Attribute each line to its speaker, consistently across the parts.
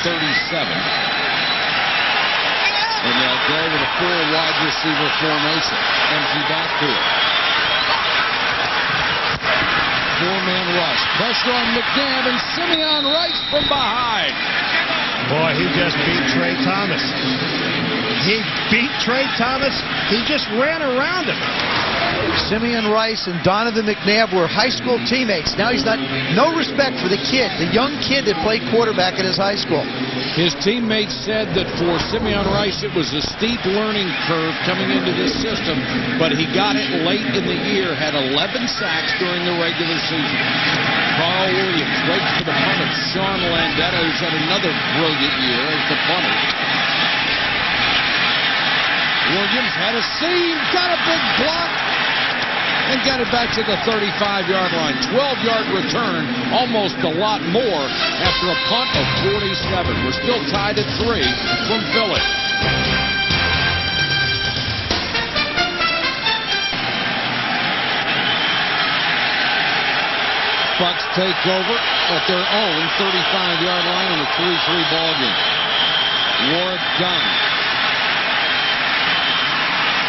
Speaker 1: 37. And they'll go with a 4-wide receiver formation. Empty backfield. 4-man rush. Pressure on McNabb and Simeon Rice from behind.
Speaker 2: Boy, he just beat Trey Thomas. He beat Trey Thomas. He just ran around him.
Speaker 3: Simeon Rice and Donovan McNabb were high school teammates. Now he's got no respect for the kid, the young kid that played quarterback at his high school.
Speaker 1: His teammates said that for Simeon Rice, it was a steep learning curve coming into this system, but he got it late in the year, had 11 sacks during the regular season. Carl Williams waits for the punt of Sean Landetta, who's had another brilliant year as the punter. Williams had a seam, got a big block, and got it back to the 35-yard line. 12-yard return, almost a lot more after a punt of 47. We're still tied at 3 from Philly. Bucks take over at their own 35-yard line in a 3-3 ball game. Warwick Dunn.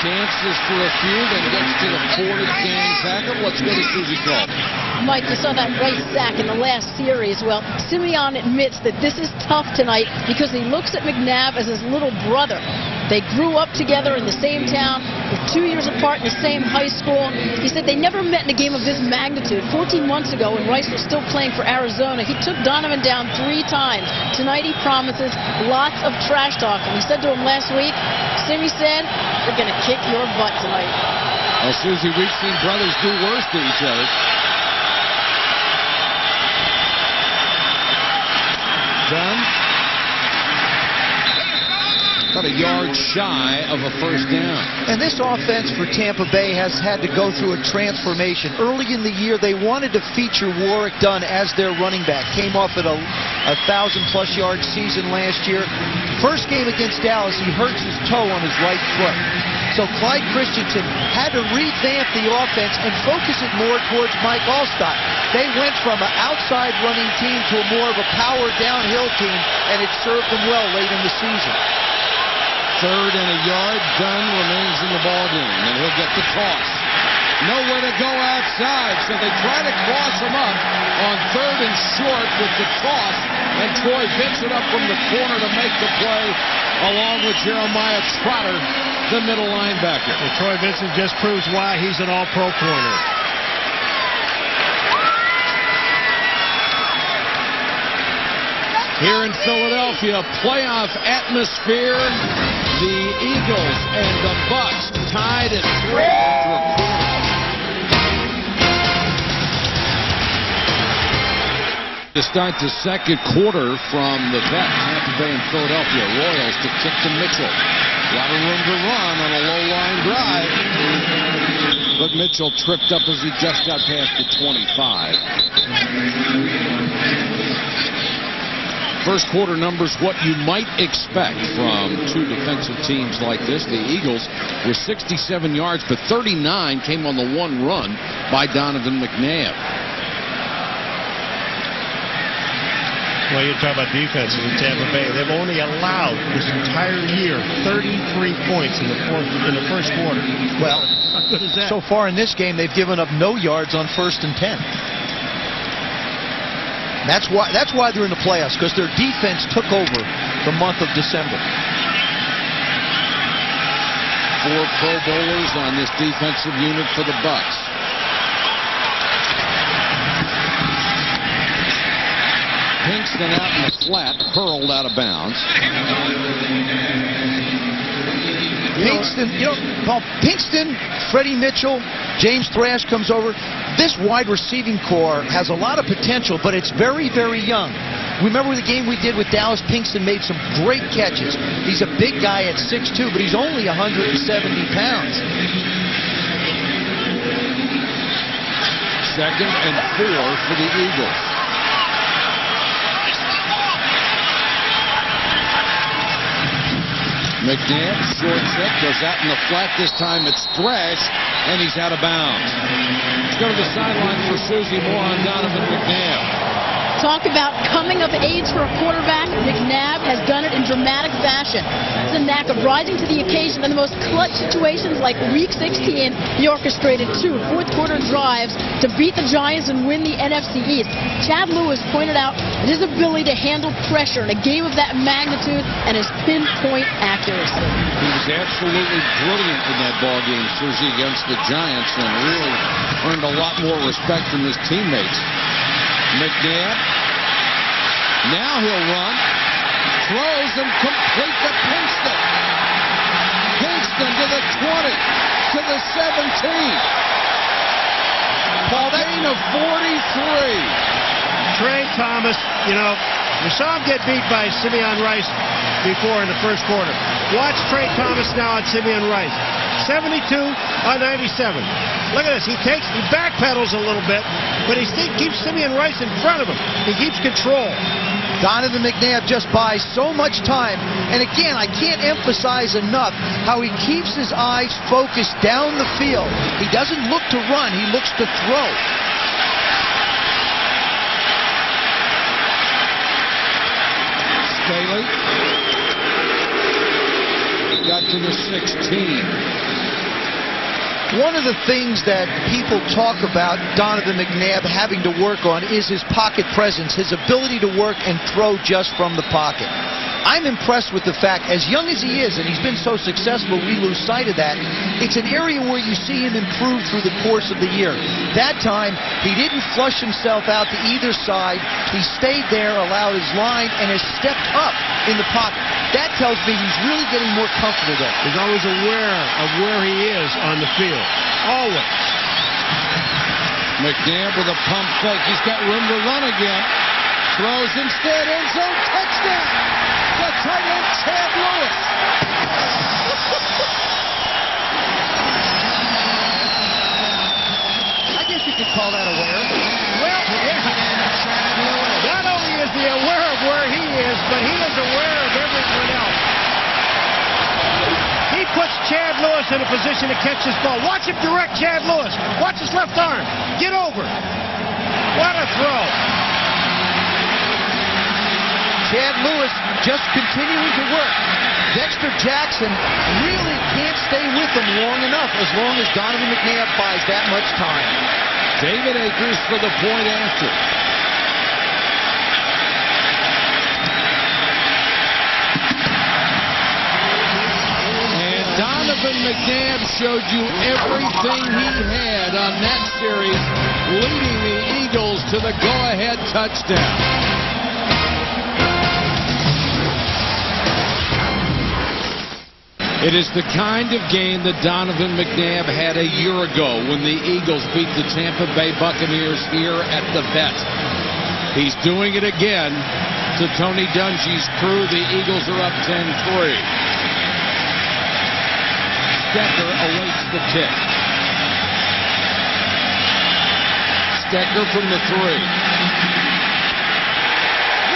Speaker 1: Chances for a few, then gets to the 40. James Hackett. Let's go to Susie Cole.
Speaker 4: Mike, you saw that right sack in the last series. Well, Simeon admits that this is tough tonight because he looks at McNabb as his little brother. They grew up together in the same town, were 2 years apart in the same high school. He said they never met in a game of this magnitude. 14 months ago, when Rice was still playing for Arizona, he took Donovan down 3 times. Tonight he promises lots of trash talk. And he said to him last week, Simmy said, "We're going to kick your butt tonight."
Speaker 1: Well, Susie, we've seen brothers do worse to each other. Dunn. About a yard shy of a first down.
Speaker 3: And this offense for Tampa Bay has had to go through a transformation. Early in the year, they wanted to feature Warwick Dunn as their running back. Came off at a 1,000-plus yard season last year. First game against Dallas, he hurts his toe on his right foot. So Clyde Christensen had to revamp the offense and focus it more towards Mike Alstott. They went from an outside running team to a more of a power downhill team, and it served them well late in the season.
Speaker 1: 3rd and a yard. Dunn remains in the ballgame, and he'll get the toss. Nowhere to go outside, so they try to cross him up on 3rd and short with the toss, and Troy Vincent up from the corner to make the play, along with Jeremiah Trotter, the middle linebacker.
Speaker 2: And Troy Vincent just proves why he's an all-pro corner.
Speaker 1: Here in Philadelphia, playoff atmosphere. The Eagles and the Bucks tied at 3 after a quarter. To start the second quarter from the vet, Tampa Bay and Philadelphia. Royals to kick to Mitchell. A lot of room to run on a low-line drive. But Mitchell tripped up as he just got past the 25. First quarter numbers, what you might expect from two defensive teams like this. The Eagles were 67 yards, but 39 came on the one run by Donovan McNabb.
Speaker 2: Well, you talk about defenses in Tampa Bay. They've only allowed this entire year 33 points in the first quarter.
Speaker 3: Well,
Speaker 2: how good is that?
Speaker 3: So far in this game, they've given up no yards on 1st and 10. That's why they're in the playoffs, because their defense took over the month of December.
Speaker 1: 4 Pro Bowlers on this defensive unit for the Bucks. Pinkston out in the flat, hurled out of bounds.
Speaker 3: Pinkston, Freddie Mitchell, James Thrash comes over. This wide receiving core has a lot of potential, but it's very, very young. Remember the game we did with Dallas? Pinkston made some great catches. He's a big guy at 6'2", but he's only 170 pounds.
Speaker 1: 2nd and 4 for the Eagles. McNabb, short trip, goes out in the flat. This time it's Thrash, and he's out of bounds. Let's go to the sideline for Susie. More on Donovan McNabb.
Speaker 4: Talk about coming of age for a quarterback. McNabb has done it in dramatic fashion. It's a knack of rising to the occasion in the most clutch situations like Week 16. He orchestrated 2 fourth-quarter drives to beat the Giants and win the NFC East. Chad Lewis pointed out his ability to handle pressure in a game of that magnitude and his pinpoint accuracy.
Speaker 1: He was absolutely brilliant in that ball game, Susie, against the Giants, and really earned a lot more respect from his teammates. McNabb, now he'll run, throws and complete to Pinkston. Pinkston to the 20, to the 17. Paul, gain of 43.
Speaker 2: Trey Thomas, you know, we saw him get beat by Simeon Rice before in the first quarter. Watch Trey Thomas now on Simeon Rice. 72 on 97. Look at this. He backpedals a little bit, but he still keeps Simeon Rice in front of him. He keeps control.
Speaker 3: Donovan McNabb just buys so much time. And again, I can't emphasize enough how he keeps his eyes focused down the field. He doesn't look to run. He looks to throw.
Speaker 1: Staley got to the 16.
Speaker 3: One of the things that people talk about Donovan McNabb having to work on is his pocket presence, his ability to work and throw just from the pocket. I'm impressed with the fact, as young as he is, and he's been so successful, we lose sight of that. It's an area where you see him improve through the course of the year. That time, he didn't flush himself out to either side. He stayed there, allowed his line, and has stepped up in the pocket. That tells me he's really getting more comfortable there.
Speaker 2: He's always aware of where he is on the field. Always.
Speaker 1: McNabb with a pump fake. He's got room to run again. Throws instead, end zone, touchdown! The tight end, Chad Lewis.
Speaker 3: I guess you could call that aware.
Speaker 2: Well, yeah. Not only is he aware of where he is, but he is aware of everyone else. He puts Chad Lewis in a position to catch this ball. Watch him direct Chad Lewis. Watch his left arm. Get over. What a throw.
Speaker 3: Chad Lewis just continuing to work. Dexter Jackson really can't stay with him long enough as long as Donovan McNabb buys that much time.
Speaker 1: David Akers for the point after. And Donovan McNabb showed you everything he had on that series, leading the Eagles to the go-ahead touchdown. It is the kind of game that Donovan McNabb had a year ago when the Eagles beat the Tampa Bay Buccaneers here at the Vet. He's doing it again to Tony Dungy's crew. The Eagles are up 10-3. Stecker awaits the kick. Stecker from the 3.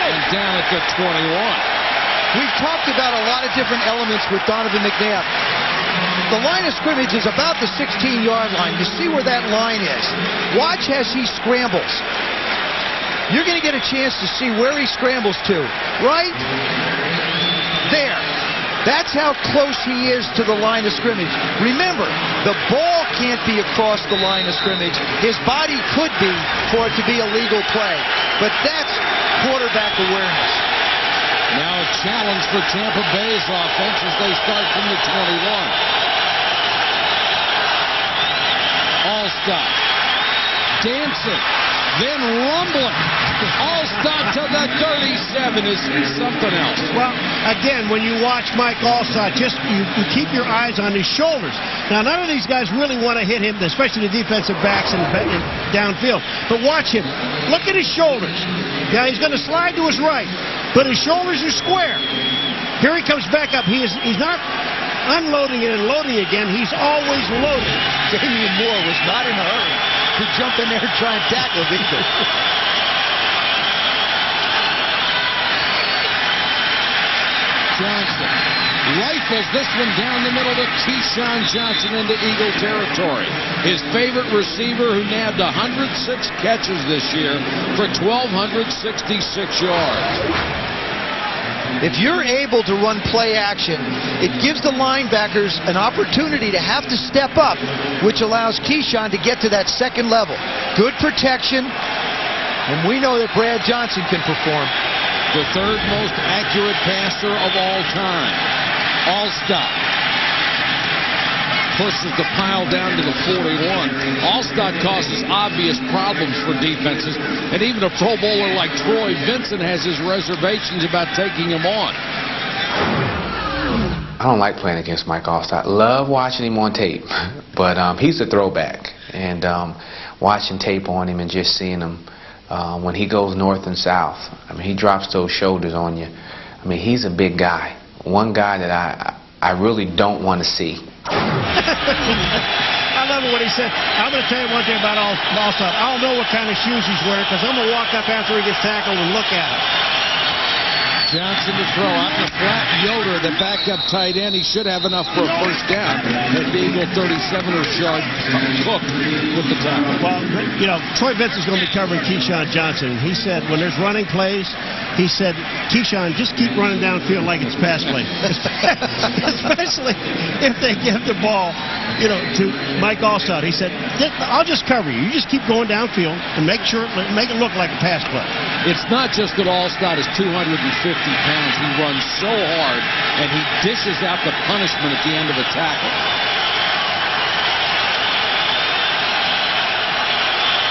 Speaker 1: And down at the 21.
Speaker 3: We've talked about a lot of different elements with Donovan McNabb. The line of scrimmage is about the 16-yard line. You see where that line is. Watch as he scrambles. You're going to get a chance to see where he scrambles to. Right there. That's how close he is to the line of scrimmage. Remember, the ball can't be across the line of scrimmage. His body could be for it to be a legal play. But that's quarterback awareness.
Speaker 1: Now a challenge for Tampa Bay's offense as they start from the 21. Alstott dancing, then rumbling. Alstott to the 37 is something else.
Speaker 2: Well, again, when you watch Mike Alstott, just you keep your eyes on his shoulders. Now, none of these guys really want to hit him, especially the defensive backs and downfield. But watch him. Look at his shoulders. Yeah, he's going to slide to his right, but his shoulders are square. Here he comes back up. He's not unloading it and loading again. He's always loading.
Speaker 3: Damian Moore was not in a hurry to jump in there and try and tackle him either.
Speaker 1: Johnson Rifles this one down the middle to Keyshawn Johnson into Eagle territory. His favorite receiver, who nabbed 106 catches this year for 1,266 yards.
Speaker 3: If you're able to run play action, it gives the linebackers an opportunity to have to step up, which allows Keyshawn to get to that second level. Good protection, and we know that Brad Johnson can perform.
Speaker 1: The third most accurate passer of all time. Alstott pushes the pile down to the 41. Alstott causes obvious problems for defenses, and even a Pro Bowler like Troy Vincent has his reservations about taking him on.
Speaker 5: I don't like playing against Mike Alstott. Love watching him on tape, but he's a throwback. And watching tape on him and just seeing him when he goes north and south, I mean, he drops those shoulders on you. I mean, he's a big guy. One guy that I really don't want to see.
Speaker 2: I love it what he said. I'm going to tell you one thing about Alstott. I don't know what kind of shoes he's wearing because I'm going to walk up after he gets tackled and look at him.
Speaker 1: Johnson to throw out in the flat. Yoder, the backup tight end. He should have enough for a first down. As the Eagle 37er charge Cook with the tackle.
Speaker 2: Well, you know, Troy Vincent's going to be covering Keyshawn Johnson. He said when there's running plays, he said, Keyshawn, just keep running downfield like it's pass play. Especially if they give the ball, you know, to Mike Alstott. He said, I'll just cover you. You just keep going downfield and make it look like a pass play.
Speaker 1: It's not just that Alstott is 250 pounds. He runs so hard, and he dishes out the punishment at the end of a tackle.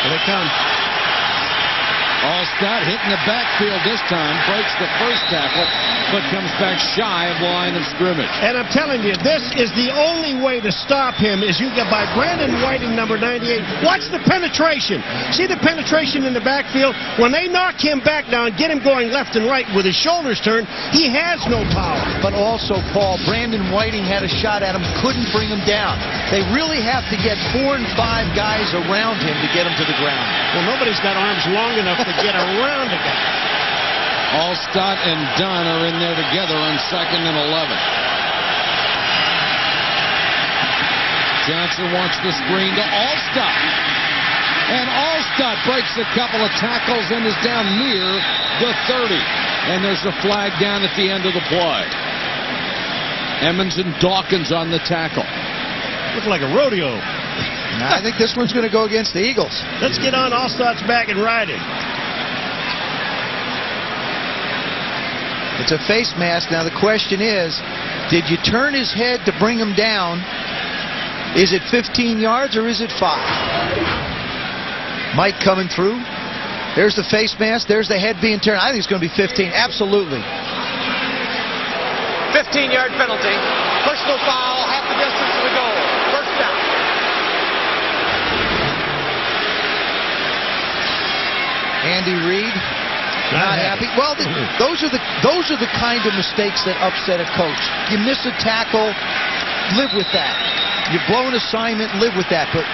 Speaker 2: Here they come.
Speaker 1: Alstott hitting the backfield this time, breaks the first tackle, but comes back shy of line of scrimmage.
Speaker 2: And I'm telling you, this is the only way to stop him is you get by Brandon Whiting, number 98. Watch the penetration. See the penetration in the backfield? When they knock him back down, get him going left and right with his shoulders turned, he has no power.
Speaker 3: But also, Paul, Brandon Whiting had a shot at him, couldn't bring him down. They really have to get 4 and 5 guys around him to get him to the ground.
Speaker 2: Well, nobody's got arms long enough to get around a guy.
Speaker 1: Alstott and Dunn are in there together on 2nd and 11. Johnson wants the screen to Alstott. And Alstott breaks a couple of tackles and is down near the 30. And there's a flag down at the end of the play. Emmons and Dawkins on the tackle.
Speaker 2: Looks like a rodeo.
Speaker 3: I think this one's going to go against the Eagles.
Speaker 2: Let's get on Alstott's back and ride it.
Speaker 3: It's a face mask. Now the question is, did you turn his head to bring him down? Is it 15 yards or is it 5? Mike coming through. There's the face mask. There's the head being turned. I think it's going to be 15. Absolutely.
Speaker 6: 15-yard penalty. Personal foul, half the distance to the goal. First down.
Speaker 3: Andy Reid. Not happy. Well, those are the kind of mistakes that upset a coach. You miss a tackle, live with that. You blow an assignment, live with that. But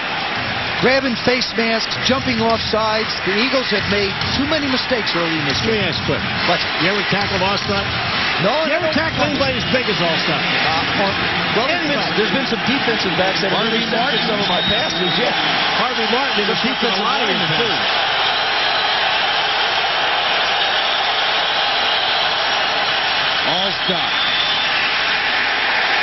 Speaker 3: grabbing face masks, jumping off sides, the Eagles have made too many mistakes early in this game.
Speaker 2: Let me ask you,
Speaker 3: But
Speaker 2: you ever tackled Alstott?
Speaker 3: No.
Speaker 2: You ever tackle anybody as big as Alstott?
Speaker 3: Well, there's been some defensive backs that have really marked some of my passes. Yeah.
Speaker 2: Harvey Martin did a defensive lineman too.
Speaker 1: Alstott.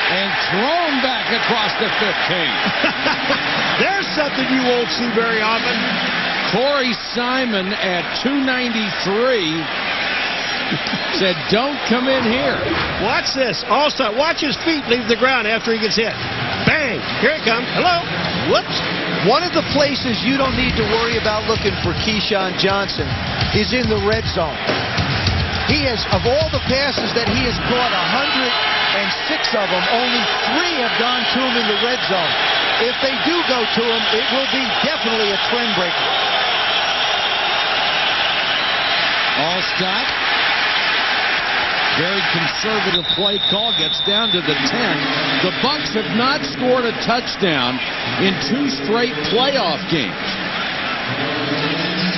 Speaker 1: And thrown back across the 15.
Speaker 2: There's something you won't see very often.
Speaker 1: Corey Simon at 293 said, don't come in here.
Speaker 2: Watch this. Alstott, watch his feet leave the ground after he gets hit. Bang. Here it comes. Hello. Whoops.
Speaker 3: One of the places you don't need to worry about looking for Keyshawn Johnson is in the red zone. He has, of all the passes that he has caught, 106 of them, only 3 have gone to him in the red zone. If they do go to him, it will be definitely a trend breaker.
Speaker 1: Alstott, very conservative play call, gets down to the 10. The Bucs have not scored a touchdown in 2 straight playoff games.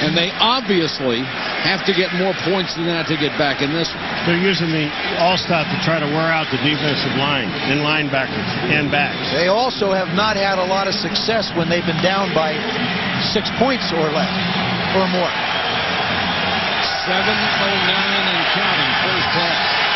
Speaker 1: And they obviously have to get more points than that to get back in this one.
Speaker 2: They're using the Alstott to try to wear out the defensive line and linebackers and backs.
Speaker 3: They also have not had a lot of success when they've been down by 6 points or less, or more.
Speaker 1: 7:09 and counting, first half.